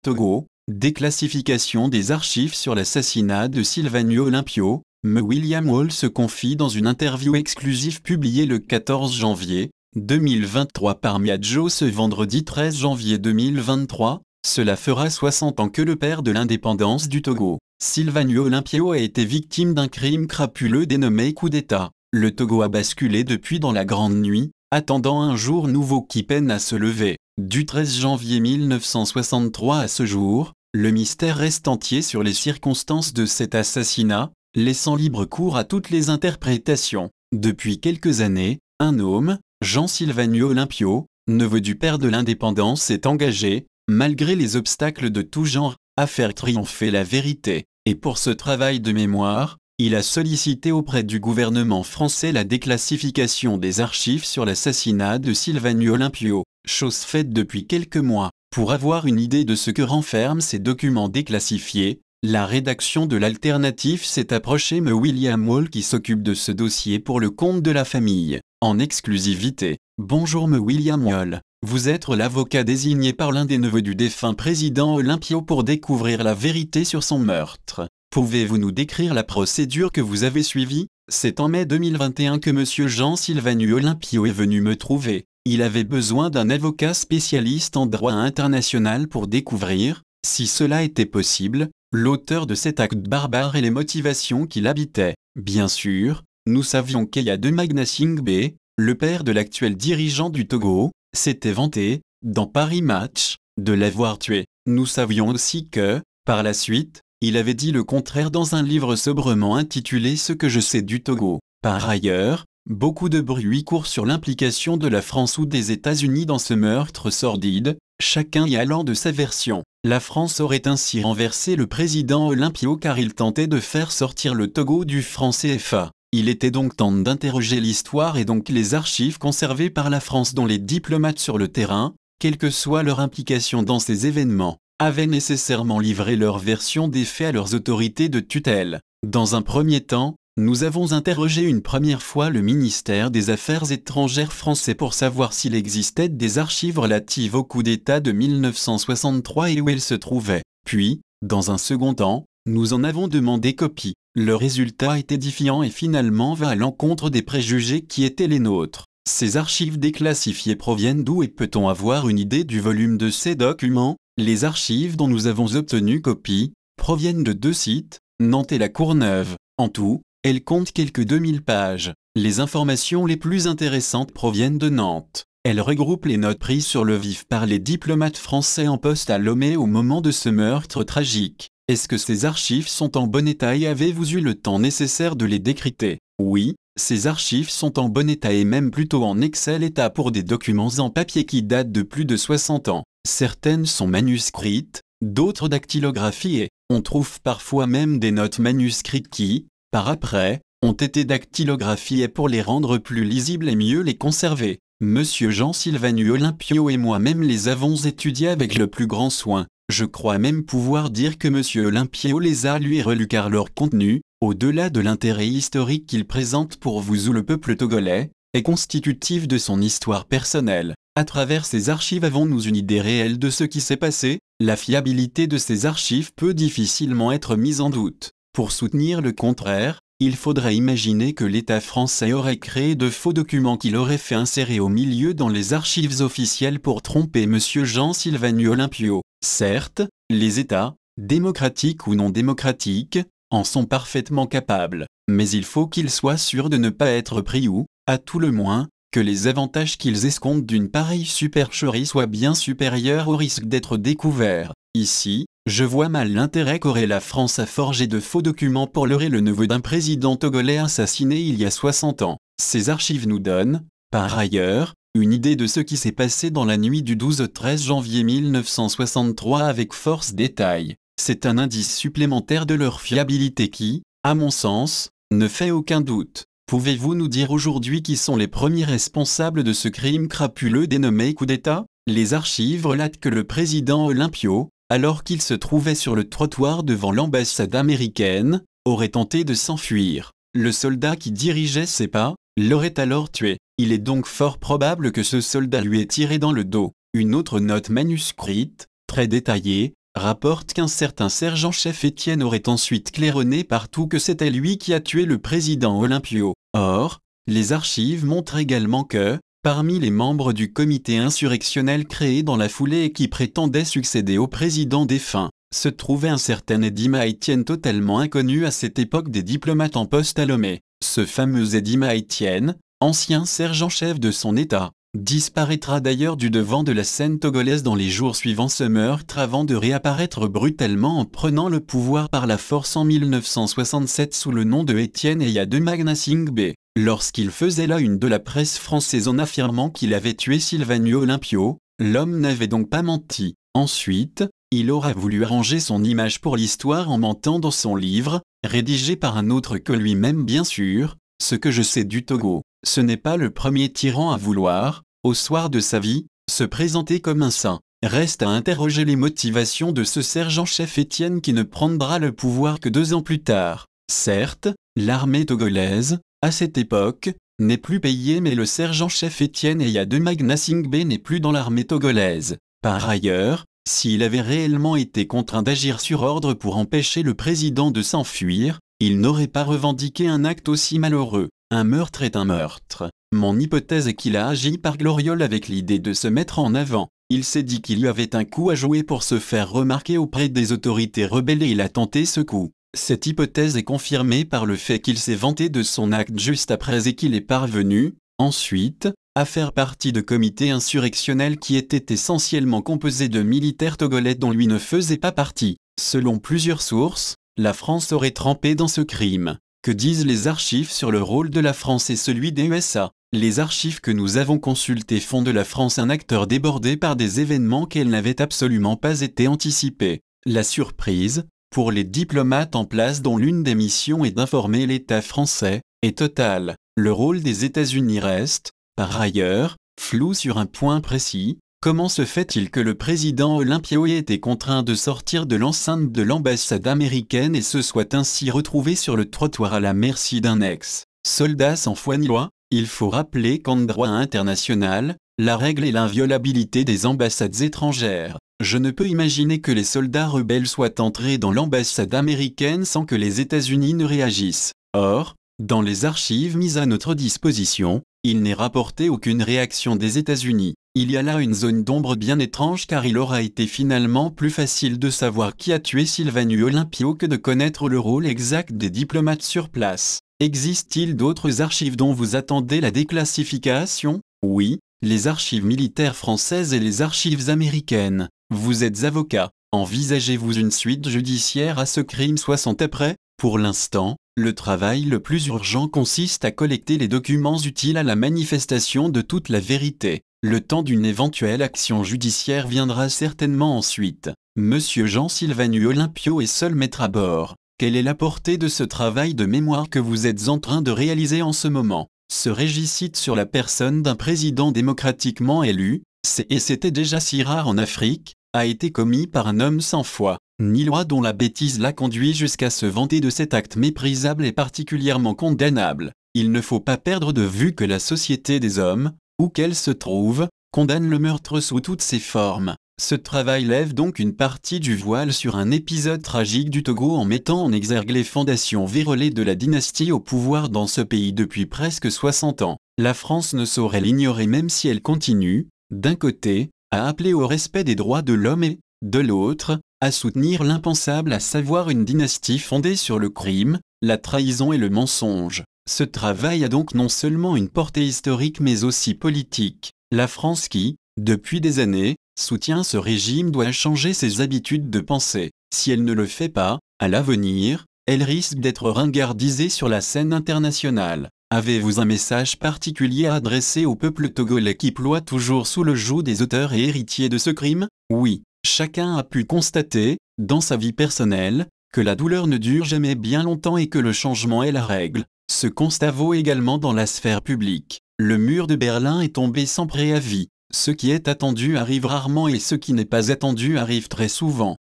Togo, déclassification des archives sur l'assassinat de Sylvanio Olympio. Me William Hall se confie dans une interview exclusive publiée le 14 janvier 2023 par Miadjo ce vendredi 13 janvier 2023. Cela fera 60 ans que le père de l'indépendance du Togo, Sylvanio Olympio, a été victime d'un crime crapuleux dénommé coup d'État. Le Togo a basculé depuis dans la grande nuit, attendant un jour nouveau qui peine à se lever. Du 13 janvier 1963 à ce jour, le mystère reste entier sur les circonstances de cet assassinat, laissant libre cours à toutes les interprétations. Depuis quelques années, un homme, Jean Sylvanio Olympio, neveu du père de l'indépendance, s'est engagé, malgré les obstacles de tout genre, à faire triompher la vérité. Et pour ce travail de mémoire, il a sollicité auprès du gouvernement français la déclassification des archives sur l'assassinat de Sylvanio Olympio, chose faite depuis quelques mois. Pour avoir une idée de ce que renferment ces documents déclassifiés, la rédaction de l'Alternative s'est approchée de William Hall qui s'occupe de ce dossier pour le compte de la famille, en exclusivité. Bonjour William Hall, vous êtes l'avocat désigné par l'un des neveux du défunt président Olympio pour découvrir la vérité sur son meurtre. Pouvez-vous nous décrire la procédure que vous avez suivie? C'est en mai 2021 que monsieur Jean Sylvanio Olympio est venu me trouver. Il avait besoin d'un avocat spécialiste en droit international pour découvrir, si cela était possible, l'auteur de cet acte barbare et les motivations qui l'habitaient. Bien sûr, nous savions qu'Eyad Magna Singbe, le père de l'actuel dirigeant du Togo, s'était vanté, dans Paris Match, de l'avoir tué. Nous savions aussi que, par la suite, il avait dit le contraire dans un livre sobrement intitulé « Ce que je sais du Togo ». Par ailleurs, beaucoup de bruit court sur l'implication de la France ou des États-Unis dans ce meurtre sordide, chacun y allant de sa version. La France aurait ainsi renversé le président Olympio car il tentait de faire sortir le Togo du franc CFA. Il était donc temps d'interroger l'histoire et donc les archives conservées par la France dont les diplomates sur le terrain, quelle que soit leur implication dans ces événements, avaient nécessairement livré leur version des faits à leurs autorités de tutelle. Dans un premier temps, nous avons interrogé une première fois le ministère des Affaires étrangères français pour savoir s'il existait des archives relatives au coup d'État de 1963 et où elles se trouvaient. Puis, dans un second temps, nous en avons demandé copie. Le résultat est édifiant et finalement va à l'encontre des préjugés qui étaient les nôtres. Ces archives déclassifiées proviennent d'où et peut-on avoir une idée du volume de ces documents? Les archives dont nous avons obtenu copie proviennent de 2 sites, Nantes et La Courneuve. En tout, elles comptent quelques 2000 pages. Les informations les plus intéressantes proviennent de Nantes. Elles regroupent les notes prises sur le vif par les diplomates français en poste à Lomé au moment de ce meurtre tragique. Est-ce que ces archives sont en bon état et avez-vous eu le temps nécessaire de les décrypter? Oui, ces archives sont en bon état et même plutôt en excellent état pour des documents en papier qui datent de plus de 60 ans. Certaines sont manuscrites, d'autres dactylographiées. On trouve parfois même des notes manuscrites qui, par après, ont été dactylographiées pour les rendre plus lisibles et mieux les conserver. Monsieur Jean Sylvanio Olympio et moi-même les avons étudiées avec le plus grand soin. Je crois même pouvoir dire que monsieur Olympio les a lus et relus car leur contenu, au-delà de l'intérêt historique qu'ils présentent pour vous ou le peuple togolais, est constitutif de son histoire personnelle. À travers ces archives avons-nous une idée réelle de ce qui s'est passé? La fiabilité de ces archives peut difficilement être mise en doute. Pour soutenir le contraire, il faudrait imaginer que l'État français aurait créé de faux documents qu'il aurait fait insérer au milieu dans les archives officielles pour tromper monsieur Jean Sylvanio Olympio. Certes, les États, démocratiques ou non démocratiques, en sont parfaitement capables, mais il faut qu'ils soient sûrs de ne pas être pris ou, à tout le moins, que les avantages qu'ils escomptent d'une pareille supercherie soient bien supérieurs au risque d'être découverts. Ici, je vois mal l'intérêt qu'aurait la France à forger de faux documents pour leurrer le neveu d'un président togolais assassiné il y a 60 ans. Ces archives nous donnent, par ailleurs, une idée de ce qui s'est passé dans la nuit du 12 au 13 janvier 1963 avec force détail. C'est un indice supplémentaire de leur fiabilité qui, à mon sens, ne fait aucun doute. Pouvez-vous nous dire aujourd'hui qui sont les premiers responsables de ce crime crapuleux dénommé coup d'État? Les archives relatent que le président Olympio, alors qu'il se trouvait sur le trottoir devant l'ambassade américaine, aurait tenté de s'enfuir. Le soldat qui dirigeait ses pas l'aurait alors tué. Il est donc fort probable que ce soldat lui ait tiré dans le dos. Une autre note manuscrite, très détaillée, rapporte qu'un certain sergent-chef Étienne aurait ensuite claironné partout que c'était lui qui a tué le président Olympio. Or, les archives montrent également que, parmi les membres du comité insurrectionnel créé dans la foulée et qui prétendait succéder au président défunt, se trouvait un certain Eddy Maïtienne totalement inconnu à cette époque des diplomates en poste à Lomé. Ce fameux Eddy Maïtienne, ancien sergent-chef de son État, disparaîtra d'ailleurs du devant de la scène togolaise dans les jours suivant ce meurtre avant de réapparaître brutalement en prenant le pouvoir par la force en 1967 sous le nom de Étienne Eyadé Magna Singbe, lorsqu'il faisait la une de la presse française en affirmant qu'il avait tué Silvanio Olympio. L'homme n'avait donc pas menti. Ensuite, il aura voulu arranger son image pour l'histoire en mentant dans son livre, rédigé par un autre que lui-même bien sûr, Ce que je sais du Togo. Ce n'est pas le premier tyran à vouloir, au soir de sa vie, se présenter comme un saint. Reste à interroger les motivations de ce sergent-chef Étienne qui ne prendra le pouvoir que 2 ans plus tard. Certes, l'armée togolaise, à cette époque, n'est plus payée mais le sergent-chef Étienne Eyadé Magna Singbe n'est plus dans l'armée togolaise. Par ailleurs, s'il avait réellement été contraint d'agir sur ordre pour empêcher le président de s'enfuir, il n'aurait pas revendiqué un acte aussi malheureux. Un meurtre est un meurtre. Mon hypothèse est qu'il a agi par gloriole avec l'idée de se mettre en avant. Il s'est dit qu'il y avait un coup à jouer pour se faire remarquer auprès des autorités rebelles et il a tenté ce coup. Cette hypothèse est confirmée par le fait qu'il s'est vanté de son acte juste après et qu'il est parvenu, ensuite, à faire partie de comités insurrectionnels qui étaient essentiellement composés de militaires togolais dont lui ne faisait pas partie. Selon plusieurs sources, la France aurait trempé dans ce crime. Que disent les archives sur le rôle de la France et celui des USA? Les archives que nous avons consultées font de la France un acteur débordé par des événements qu'elle n'avait absolument pas été anticipés. La surprise, pour les diplomates en place dont l'une des missions est d'informer l'État français, est totale. Le rôle des États-Unis reste, par ailleurs, flou sur un point précis. Comment se fait-il que le président Olympio ait été contraint de sortir de l'enceinte de l'ambassade américaine et se soit ainsi retrouvé sur le trottoir à la merci d'un ex-soldat sans foi ni loi? Il faut rappeler qu'en droit international, la règle est l'inviolabilité des ambassades étrangères. Je ne peux imaginer que les soldats rebelles soient entrés dans l'ambassade américaine sans que les États-Unis ne réagissent. Or, dans les archives mises à notre disposition, il n'est rapporté aucune réaction des États-Unis. Il y a là une zone d'ombre bien étrange car il aura été finalement plus facile de savoir qui a tué Silvanio Olympio que de connaître le rôle exact des diplomates sur place. Existe-t-il d'autres archives dont vous attendez la déclassification? Oui, les archives militaires françaises et les archives américaines. Vous êtes avocat. Envisagez-vous une suite judiciaire à ce crime 60 après? Pour l'instant, le travail le plus urgent consiste à collecter les documents utiles à la manifestation de toute la vérité. Le temps d'une éventuelle action judiciaire viendra certainement ensuite. Monsieur Jean Silvanio Olympio est seul maître à bord. Quelle est la portée de ce travail de mémoire que vous êtes en train de réaliser en ce moment? Ce régicide sur la personne d'un président démocratiquement élu, et c'était déjà si rare en Afrique, a été commis par un homme sans foi, ni loi dont la bêtise l'a conduit jusqu'à se vanter de cet acte méprisable et particulièrement condamnable. Il ne faut pas perdre de vue que la société des hommes, où qu'elle se trouve, condamne le meurtre sous toutes ses formes. Ce travail lève donc une partie du voile sur un épisode tragique du Togo en mettant en exergue les fondations vérolées de la dynastie au pouvoir dans ce pays depuis presque 60 ans. La France ne saurait l'ignorer même si elle continue, d'un côté, à appeler au respect des droits de l'homme et, de l'autre, à soutenir l'impensable à savoir une dynastie fondée sur le crime, la trahison et le mensonge. Ce travail a donc non seulement une portée historique mais aussi politique. La France qui, depuis des années, soutient ce régime doit changer ses habitudes de pensée. Si elle ne le fait pas, à l'avenir, elle risque d'être ringardisée sur la scène internationale. Avez-vous un message particulier à adresser au peuple togolais qui ploie toujours sous le joug des auteurs et héritiers de ce crime? Oui, chacun a pu constater, dans sa vie personnelle, que la douleur ne dure jamais bien longtemps et que le changement est la règle. Ce constat vaut également dans la sphère publique. Le mur de Berlin est tombé sans préavis. Ce qui est attendu arrive rarement et ce qui n'est pas attendu arrive très souvent.